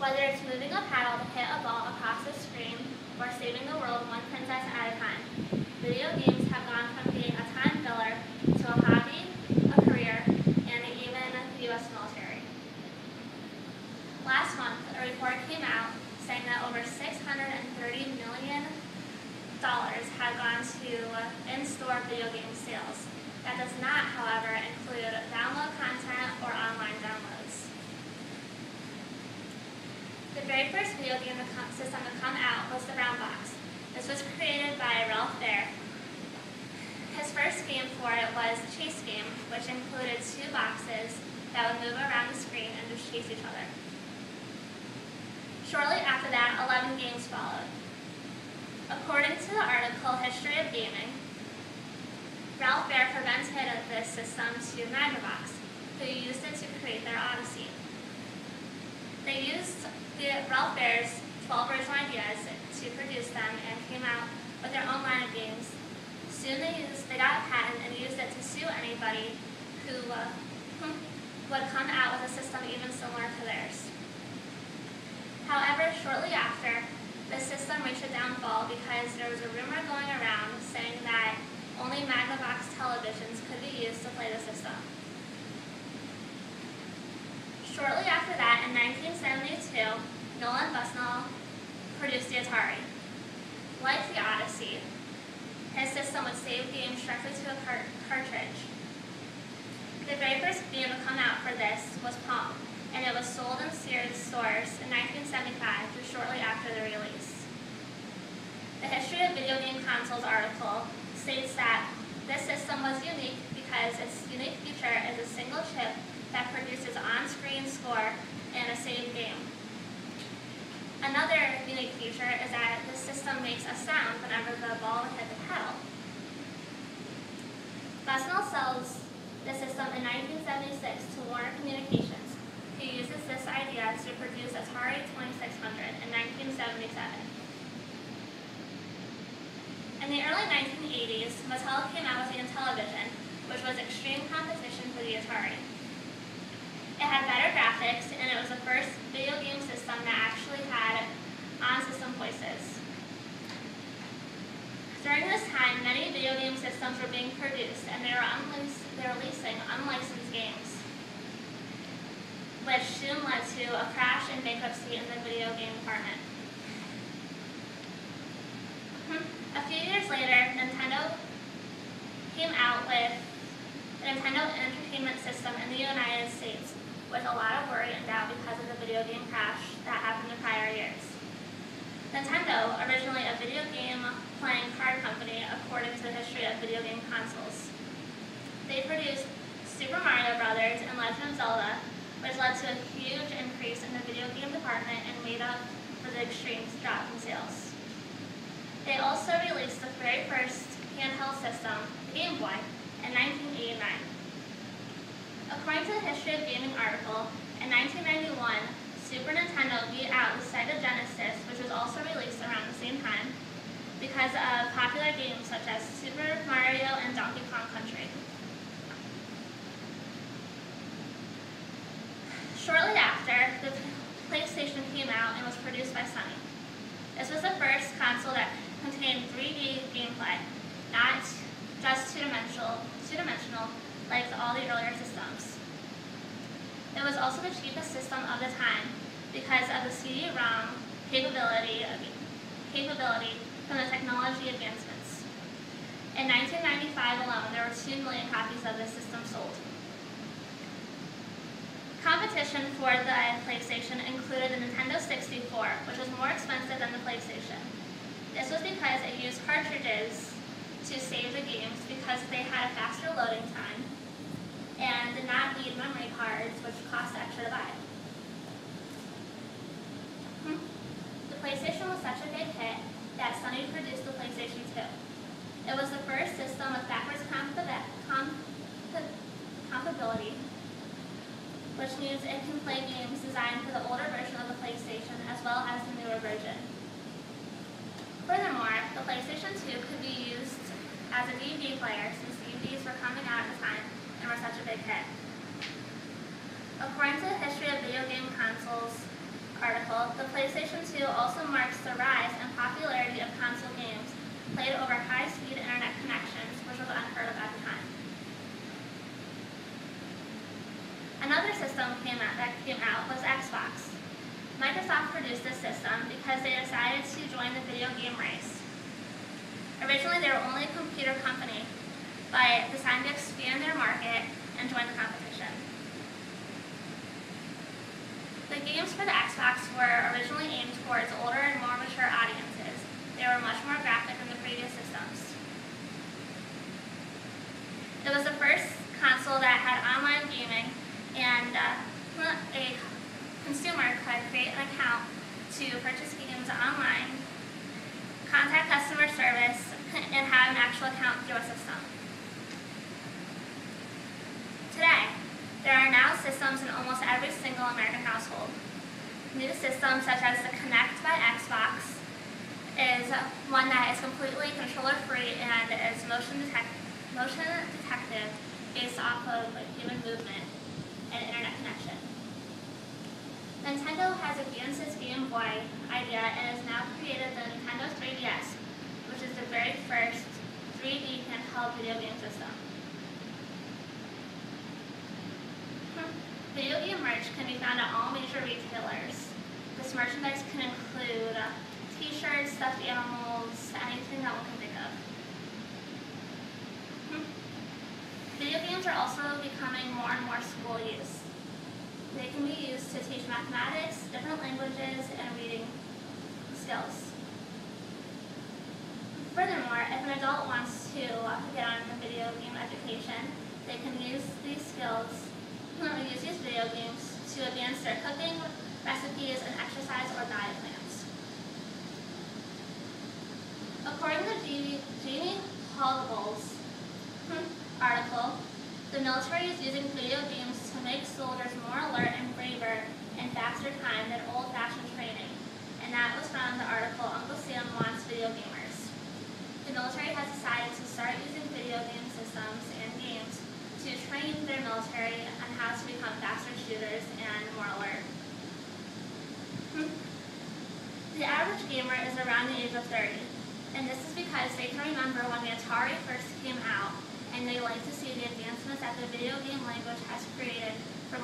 Whether it's moving a paddle to hit a ball across the screen or saving the world one princess at a time, video games have gone from being a time filler to a hobby, a career, and even the U.S. military. Last month, a report came out saying that over $630 million had gone to in-store video game sales. That does not, however, include download content or online downloads. The very first video game system to come out was the Brown Box. This was created by Ralph Baer. His first game for it was the Chase game, which included two boxes that would move around the screen and just chase each other. Shortly after that, 11 games followed. According to the article History of Gaming, Ralph Baer presented this system to Magnavox, who used it to create their Odyssey. They used Ralph Baer's 12 original ideas to produce them and came out with their own line of games. Soon they got a patent and used it to sue anybody who would come out with a system even similar to theirs. However, shortly after, the system reached a downfall because there was a rumor going around saying that only Magnavox televisions could be used to play the system. Shortly after that, in 1972, Nolan Bushnell produced the Atari. Like the Odyssey, his system would save games directly to a cartridge. The very first game to come out for this was Pong, and it was sold in Sears stores in 1975 or shortly after the release. The History of Video Game Consoles article states that this system was unique because its unique feature is a single chip that produces on-screen score in a saved game. Another unique feature is that the system makes a sound whenever the ball would hit the pedal. Bushnell sells the system in 1976 to Warner Communications, who uses this idea to produce Atari 2600 in 1977. In the early 1980s, Mattel came out with the Intellivision, which was extreme competition for the Atari. It had better graphics, and it was the first video game system that actually had on-system voices. During this time, many video game systems were being produced, and they were releasing unlicensed games, which soon led to a crash and bankruptcy in the video game department. A few years later, Nintendo came out with the Nintendo Entertainment System in the United States, with a lot of worry and doubt because of the video game crash that happened in prior years. Nintendo, originally a video game playing card company according to the History of Video Game Consoles, they produced Super Mario Bros. And Legend of Zelda, which led to a huge increase in the video game department and made up for the extreme drop in sales. They also released the very first handheld system, the Game Boy, in 1989. According to the History of Gaming article, in 1991, Super Nintendo beat out the Sega Genesis, which was also released around the same time, because of popular games such as Super Mario and Donkey Kong Country. Shortly after, the PlayStation came out and was produced by Sony. This was the first console that contained 3D gameplay, not just two-dimensional like all the earlier systems. It was also the cheapest system of the time because of the CD-ROM capability from the technology advancements. In 1995 alone, there were 2 million copies of this system sold. Competition for the PlayStation included the Nintendo 64, which was more expensive than the PlayStation. This was because it used cartridges to save the games because they had a faster loading time and did not need memory cards, which cost extra to buy. The PlayStation was such a big hit that Sony produced the PlayStation 2. It was the first system with backwards compatibility, which means it can play games designed for the older version of the PlayStation as well as the newer version. Furthermore, the PlayStation 2 could be used as a DVD player since DVDs were coming out at the time and were such a big hit. According to the History of Video Game Consoles article, article, the PlayStation 2 also marks the rise in popularity of console games played over high-speed internet connections, which was unheard of at the time. Another system that came out was Xbox. Microsoft produced this system because they decided to join the video game race. Originally, they were only a computer company, but decided to expand their market and join the competition. The games for the Xbox were originally aimed towards older and more mature audiences. They were much more graphic than the previous systems. It was the first console that had online gaming, and a consumer could create an account to purchase games online, contact customer service, and have an actual account through a system. Today, there are now systems in almost every single American household. New systems such as the Kinect by Xbox is one that is completely controller-free and is motion detective based off of human movement and internet connection. Nintendo has advanced its Game Boy idea and has now created the Nintendo 3DS, which is the very first 3D handheld video game system. Video game merch can be found at all major retailers. This merchandise can include t-shirts, stuffed animals, anything that one can think of. Video games are also becoming more and more school use. They can be used to teach mathematics, different languages, and reading skills. Furthermore, if an adult wants to get on a video game education, they can use these video games to advance their cooking, recipes, and exercise or diet plans. According to Jamie Haldables' article, the military is using video games to make soldiers more alert and braver in faster time than old-fashioned training, and that was from the article Uncle Sam Wants Video Gamers. The military has decided to start using video game systems and games to train their military on how to become faster shooters and more alert. The average gamer is around the age of 30, and this is because they can remember when the Atari first came out, and they like to see the advancements that the video game language has created for